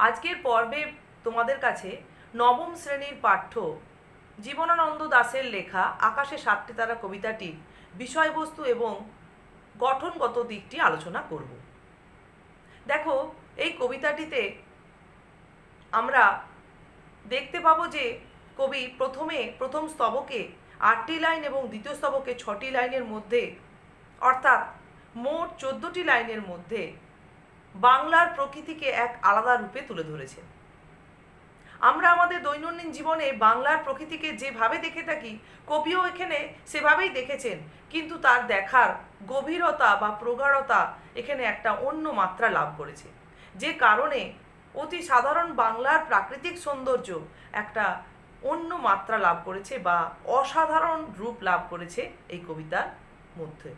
আজকের পর্বে তোমাদের কাছে নবম শ্রেণীর পাঠ্য জীবনানন্দ দাশের লেখা আকাশে সাতটি তারা কবিতাটির বিষয়বস্তু এবং গঠনগত দিকটি আলোচনা করব। দেখো, এই কবিতাটিতে আমরা দেখতে পাবো যে কবি প্রথম স্তবকে 8টি লাইন এবং দ্বিতীয় স্তবকে 6টি লাইনের মধ্যে, অর্থাৎ মোট 14টি লাইনের মধ্যে বাংলার প্রকৃতিকে এক আলাদা রূপে তুলে ধরেছেন। আমরা আমাদের দৈনন্দিন জীবনে বাংলার প্রকৃতিকে যেভাবে দেখে থাকি, কবিও এখানে সেভাবেই দেখেছেন, কিন্তু তার দেখার গভীরতা বা প্রগাঢ়তা এখানে একটা অন্য মাত্রা লাভ করেছে, যে কারণে অতি সাধারণ বাংলার প্রাকৃতিক সৌন্দর্য একটা অন্য মাত্রা লাভ করেছে বা অসাধারণ রূপ লাভ করেছে এই কবিতার মধ্যে।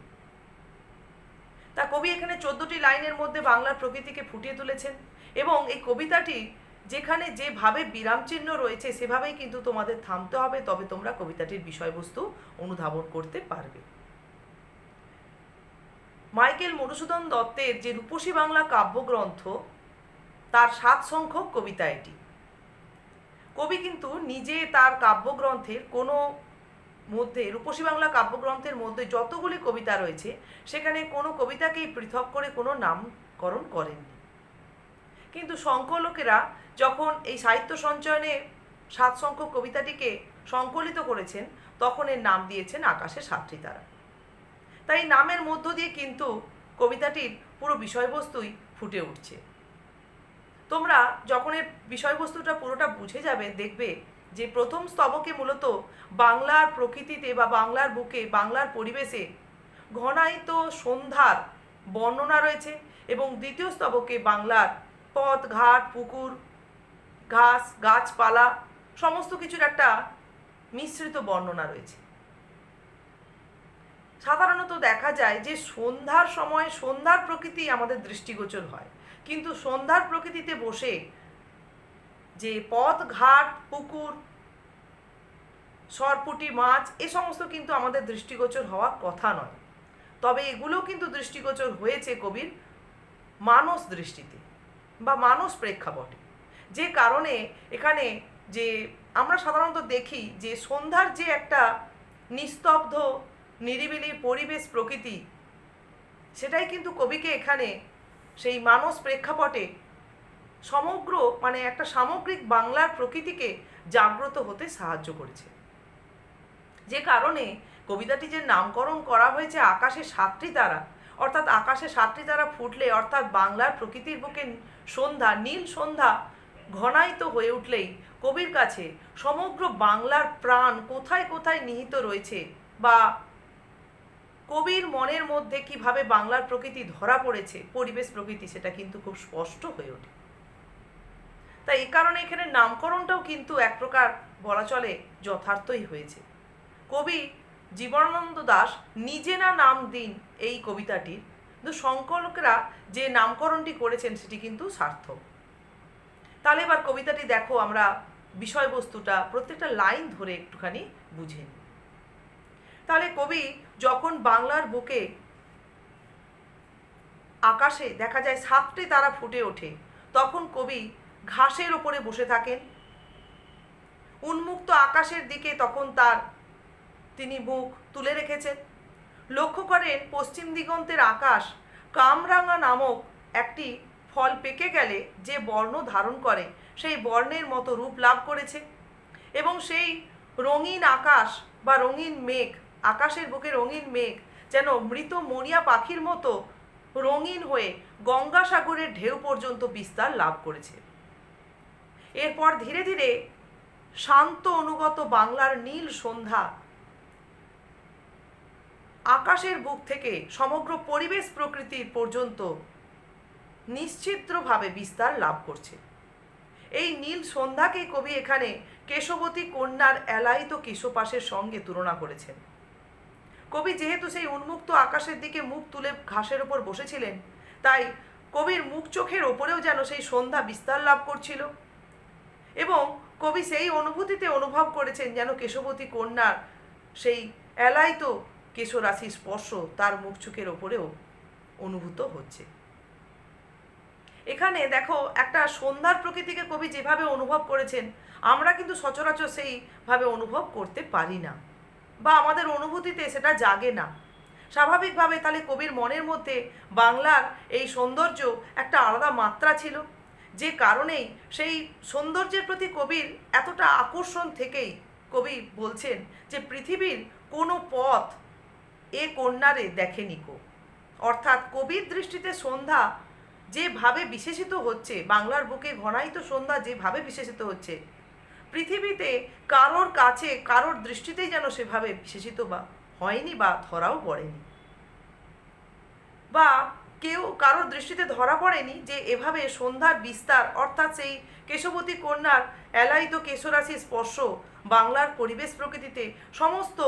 তা কবি এখানে 14টি লাইনের মধ্যে বাংলার প্রকৃতিকে ফুটিয়ে তুলেছেন এবং এই কবিতাটি যেখানে যেভাবে বিরামচিহ্ন রয়েছে সেভাবেই কিন্তু তোমাদের থামতে হবে, তবে তোমরা কবিতাটির বিষয়বস্তু অনুধাবন করতে পারবে। মাইকেল মধুসূদন দত্তের যে রূপসী বাংলা কাব্যগ্রন্থ, তার 7 সংখ্যক কবিতা এটি। কবি কিন্তু নিজে তার কাব্যগ্রন্থের কোনো মধ্যে, রূপসী বাংলা কাব্যগ্রন্থের মধ্যে যতগুলি কবিতা রয়েছে সেখানে কোনো কবিতাকেই পৃথক করে কোনো নামকরণ করেননি। কিন্তু সংকলকেরা যখন এই সাহিত্য সঞ্চয়নে 7 সংখ্যক কবিতাটিকে সংকলিত করেছেন, তখন এর নাম দিয়েছেন আকাশে সাতটি তারা। তাই নামের মধ্য দিয়ে কিন্তু কবিতাটির পুরো বিষয়বস্তুই ফুটে উঠছে। তোমরা যখন এর বিষয়বস্তুটা পুরোটা বুঝে যাবে, দেখবে যে প্রথম স্তবকে মূলত বাংলার প্রকৃতিতে বা বাংলার বুকে, বাংলার পরিবেশে ঘনায়িত সন্ধ্যার বর্ণনা রয়েছে এবং দ্বিতীয় স্তবকে বাংলার পথ ঘাট, পুকুর, ঘাস, গাছপালা সমস্ত কিছুর একটা মিশ্রিত বর্ণনা রয়েছে। সাধারণত দেখা যায় যে সন্ধ্যার সময় সন্ধ্যার প্রকৃতি আমাদের দৃষ্টিগোচর হয়, কিন্তু সন্ধ্যার প্রকৃতিতে বসে যে পথ ঘাট, পুকুর, সরপুঁটি, মাছ এ সমস্ত কিন্তু আমাদের দৃষ্টিগোচর হওয়ার কথা নয়। তবে এগুলো কিন্তু দৃষ্টিগোচর হয়েছে কবির মানস দৃষ্টিতে বা মানস প্রেক্ষাপটে, যে কারণে এখানে যে আমরা সাধারণত দেখি যে সন্ধ্যার যে একটা নিস্তব্ধ নিরিবিলি পরিবেশ প্রকৃতি, সেটাই কিন্তু কবিকে এখানে সেই মানস প্রেক্ষাপটে সমগ্র একটা সামগ্রিক বাংলার প্রকৃতিকে জাগ্রত হতে সাহায্য করেছে। যে কারণে কবিতাটি যে নামকরণ করা হয়েছে আকাশে সাতটি তারা, অর্থাৎ আকাশে সাতটি তারা ফুটলে, অর্থাৎ বাংলার প্রকৃতির বুকে সন্ধ্যা, নীল সন্ধ্যা ঘনায়িত হয়ে উঠলেই কবির কাছে সমগ্র বাংলার প্রাণ কোথায় কোথায় নিহিত রয়েছে বা কবির মনের মধ্যে কিভাবে বাংলার প্রকৃতি ধরা পড়েছে, পরিবেশ প্রকৃতি, সেটা কিন্তু খুব স্পষ্ট হয়ে ওঠে। তাই এই কারণে এখানে নামকরণটাও কিন্তু এক প্রকার বলা চলে যথার্থই হয়েছে। কবি জীবনানন্দ দাশ নিজে না নাম দিন এই কবিতাটির, কিন্তু সংকলকরা যে নামকরণটি করেছেন সেটি কিন্তু সার্থক। তাহলে এবার কবিতাটি দেখো, আমরা বিষয়বস্তুটা প্রত্যেকটা লাইন ধরে একটুখানি বুঝে নিই। তাহলে কবি যখন বাংলার বুকে আকাশে দেখা যায় 7টি তারা ফুটে ওঠে, তখন কবি ঘাসের ওপরে বসে থাকেন। উন্মুক্ত আকাশের দিকে তখন তিনি মুখ তুলে রেখেছেন। লক্ষ্য করেন পশ্চিম দিগন্তের আকাশ কামরাঙা নামক একটি ফল পেকে গেলে যে বর্ণ ধারণ করে, সেই বর্ণের মতো রূপ লাভ করেছে এবং সেই রঙিন আকাশ বা রঙিন মেঘ, আকাশের বুকে রঙিন মেঘ যেন মৃত মরিয়া পাখির মতো রঙিন হয়ে গঙ্গাসাগরের ঢেউ পর্যন্ত বিস্তার লাভ করেছে। এরপর ধীরে ধীরে শান্ত অনুগত বাংলার নীল সন্ধ্যা আকাশের বুক থেকে সমগ্র পরিবেশ প্রকৃতির পর্যন্ত নিশ্চিদ্রভাবে বিস্তার লাভ করছে। এই নীল সন্ধ্যাকে কবি এখানে কেশবতী কন্যার এলায়িত কেশপাশের সঙ্গে তুলনা করেছেন। কবি যেহেতু সেই উন্মুক্ত আকাশের দিকে মুখ তুলে ঘাসের ওপর বসেছিলেন, তাই কবির মুখ চোখের ওপরেও যেন সেই সন্ধ্যা বিস্তার লাভ করছিল এবং কবি সেই অনুভূতিতে অনুভব করেছেন যেন কেশবতী কন্যার সেই এলায়িত কেশরাশির স্পর্শ তার মুখ চোখের ওপরেও অনুভূত হচ্ছে। এখানে দেখো একটা সন্ধ্যার প্রকৃতিকে কবি যেভাবে অনুভব করেছেন, আমরা কিন্তু সচরাচর সেইভাবে অনুভব করতে পারি না, বা আমাদের অনুভূতিতে সেটা জাগে না। স্বাভাবিকভাবে তাহলে কবির মনের মধ্যে বাংলার এই সৌন্দর্য একটা আলাদা মাত্রা ছিল, যে কারণেই সেই সৌন্দর্যের প্রতি কবির এতটা আকর্ষণ থেকেই কবি বলছেন যে পৃথিবীর কোনো পথ এ কন্যারে দেখেনি কো। অর্থাৎ কবির দৃষ্টিতে সন্ধ্যা যেভাবে বিশেষিত হচ্ছে, বাংলার বুকে ঘনায়িত সন্ধ্যা যেভাবে বিশেষিত হচ্ছে, পৃথিবীতে কারোর কাছে কারোর দৃষ্টিতেই যেন সেভাবে বিশেষিত বা হয়নি বা ধরাও পড়েনি, বা কেউ কারোর দৃষ্টিতে ধরা পড়েনি যে এভাবে সন্ধ্যার বিস্তার, অর্থাৎ সেই কেশবতী কন্যার এলায়িত কেশরাশির স্পর্শ বাংলার পরিবেশ প্রকৃতিতে সমস্ত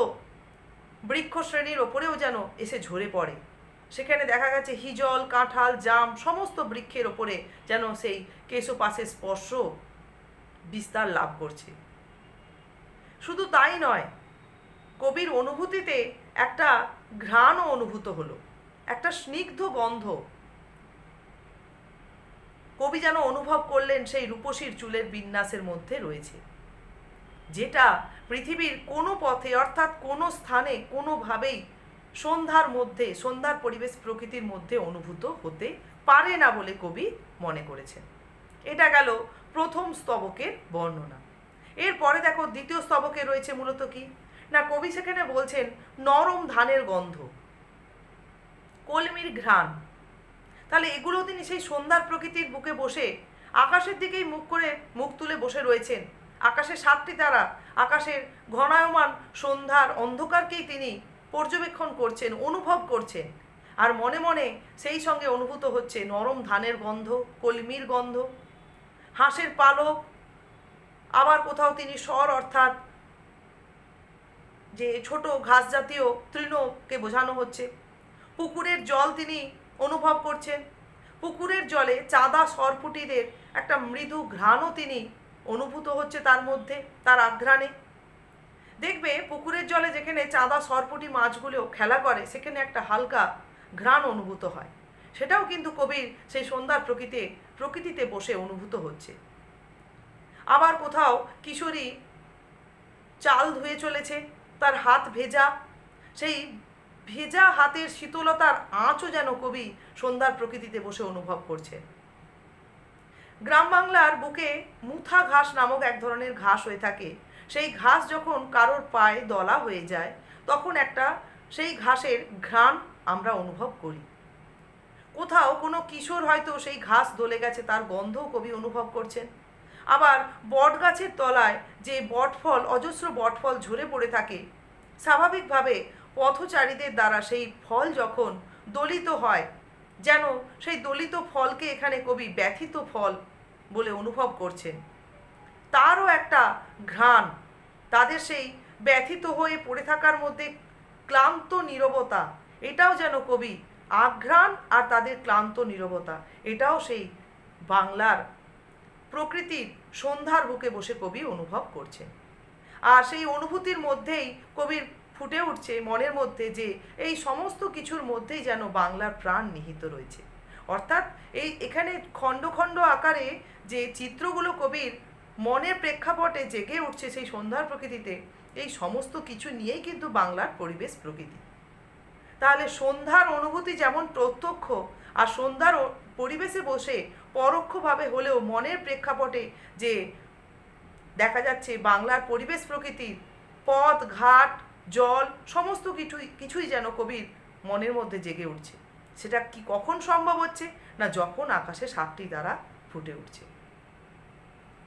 বৃক্ষ শ্রেণীর ওপরেও যেন এসে ঝরে পড়ে। সেখানে দেখা গেছে হিজল, কাঁঠাল, জাম সমস্ত বৃক্ষের ওপরে যেন সেই কেশপাশের স্পর্শ বিস্তার লাভ করছে। শুধু তাই নয়, কবির অনুভূতিতে একটা ঘ্রাণও অনুভূত হলো, একটা স্নিগ্ধ গন্ধ কবি যেন অনুভব করলেন সেই রূপসীর চুলের বিন্যাসের মধ্যে রয়েছে, যেটা পৃথিবীর কোনো পথে অর্থাৎ কোনো স্থানে কোনোভাবেই সন্ধ্যার মধ্যে, সন্ধ্যার পরিবেশ প্রকৃতির মধ্যে অনুভূত হতে পারে না বলে কবি মনে করেছেন। এটা গেল প্রথম স্তবকের বর্ণনা। এরপরে দেখো দ্বিতীয় স্তবকে রয়েছে মূলত কি না, কবি সেখানে বলছেন নরম ধানের গন্ধ, কলমির ঘ্রাণ। তাহলে এগুলো তিনি সেই সন্ধ্যার প্রকৃতির বুকে বসে আকাশের দিকেই মুখ তুলে বসে রয়েছেন। আকাশে সাতটি তারা, আকাশের ঘনায়মান সন্ধ্যার অন্ধকারকেই তিনি পর্যবেক্ষণ করছেন, অনুভব করছেন, আর মনে মনে সেই সঙ্গে অনুভূত হচ্ছে নরম ধানের গন্ধ, কলমির গন্ধ, হাঁসের পালক, আবার কোথাও তিনি স্বর অর্থাৎ যে ছোট ঘাস জাতীয় তৃণকে বোঝানো হচ্ছে। পুকুরের জল তিনি অনুভব করছেন, পুকুরের জলে চাঁদা সরপুটিদের একটা মৃদু ঘ্রাণও তিনি অনুভূত হচ্ছে তার মধ্যে, তার আঘ্রাণে। দেখবে পুকুরের জলে যেখানে চাঁদা সরপুটি মাছগুলো খেলা করে, সেখানে একটা হালকা ঘ্রাণ অনুভূত হয়, সেটাও কিন্তু কবির সেই সন্ধ্যার প্রকৃতিতে বসে অনুভূত হচ্ছে। আবার কোথাও কিশোরী চাল ধুয়ে চলেছে, তার হাত ভেজা, সেই ভেজা হাতের শীতলতার আঁচও যেন কবি সন্ধ্যার প্রকৃতিতে বসে অনুভব করছে। গ্রাম বাংলার বুকে মুথা ঘাস নামক এক ধরনের ঘাস হয়ে থাকে, সেই ঘাস যখন কারোর পায়ে দলা হয়ে যায়, তখন একটা সেই ঘাসের ঘ্রাণ আমরা অনুভব করি। কোথাও কোনো কিশোর হয়তো সেই ঘাস দলে গেছে, তার গন্ধও কবি অনুভব করছেন। আবার বট গাছের তলায় যে বটফল, অজস্র বটফল ঝরে পড়ে থাকে, স্বাভাবিকভাবে পথচারীদের দ্বারা সেই ফল যখন দলিত হয়, যেন সেই দলিত ফলকে এখানে কবি ব্যথিত ফল বলে অনুভব করছেন। তারও একটা ঘ্রাণ, তাদের সেই ব্যথিত হয়ে পড়ে থাকার মধ্যে ক্লান্ত নীরবতা, এটাও যেন কবি আঘ্রাণ আর তাদের ক্লান্ত নীরবতা, এটাও সেই বাংলার প্রকৃতির সন্ধ্যার বুকে বসে কবি অনুভব করছেন। আর সেই অনুভূতির মধ্যেই কবির ফুটে উঠছে মনের মধ্যে যে এই সমস্ত কিছুর মধ্যেই যেন বাংলার প্রাণ নিহিত রয়েছে। অর্থাৎ এখানে খণ্ড খণ্ড আকারে যে চিত্রগুলো কবির মনের প্রেক্ষাপটে জেগে উঠছে সেই সন্ধ্যার প্রকৃতিতে, এই সমস্ত কিছু নিয়েই কিন্তু বাংলার পরিবেশ প্রকৃতি। তাহলে সন্ধ্যার অনুভূতি যেমন প্রত্যক্ষ, আর সন্ধ্যার পরিবেশে বসে পরোক্ষভাবে হলেও মনের প্রেক্ষাপটে যে দেখা যাচ্ছে বাংলার পরিবেশ প্রকৃতির পথ ঘাট জল সমস্ত কিছুই যেন কবির মনের মধ্যে জেগে উঠছে। সেটা কি কখন সম্ভব হচ্ছে না, যখন আকাশে সাতটি তারা ফুটে উঠছে।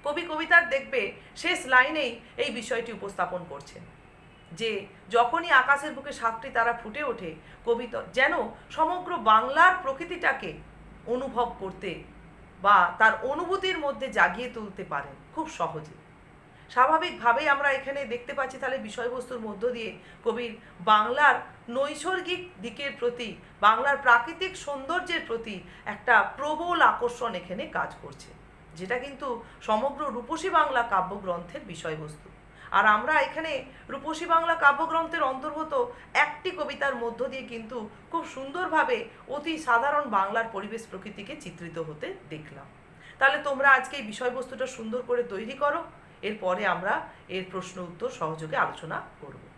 কবি কবিতার দেখবে শেষ লাইনেই এই বিষয়টি উপস্থাপন করছেন যে যখনই আকাশের বুকে সাতটি তারা ফুটে ওঠে, কবি যেন সমগ্র বাংলার প্রকৃতিটাকে অনুভব করতে বা তার অনুভূতির মধ্যে জাগিয়ে তুলতে পারেন খুব সহজে। স্বাভাবিকভাবেই আমরা এখানে দেখতে পাচ্ছি তাহলে বিষয়বস্তুর মধ্য দিয়ে কবির বাংলার নৈসর্গিক দিকের প্রতি, বাংলার প্রাকৃতিক সৌন্দর্যের প্রতি একটা প্রবল আকর্ষণ এখানে কাজ করছে, যেটা কিন্তু সমগ্র রূপসী বাংলা কাব্যগ্রন্থের বিষয়বস্তু। আর আমরা এখানে রূপসী বাংলা কাব্যগ্রন্থের অন্তর্গত একটি কবিতার মধ্য দিয়ে কিন্তু খুব সুন্দরভাবে অতি সাধারণ বাংলার পরিবেশ প্রকৃতিকে চিত্রিত হতে দেখলাম। তাহলে তোমরা আজকে এই বিষয়বস্তুটা সুন্দর করে তৈরি করো, এরপরে আমরা এর প্রশ্ন উত্তর সহযোগে আলোচনা করব।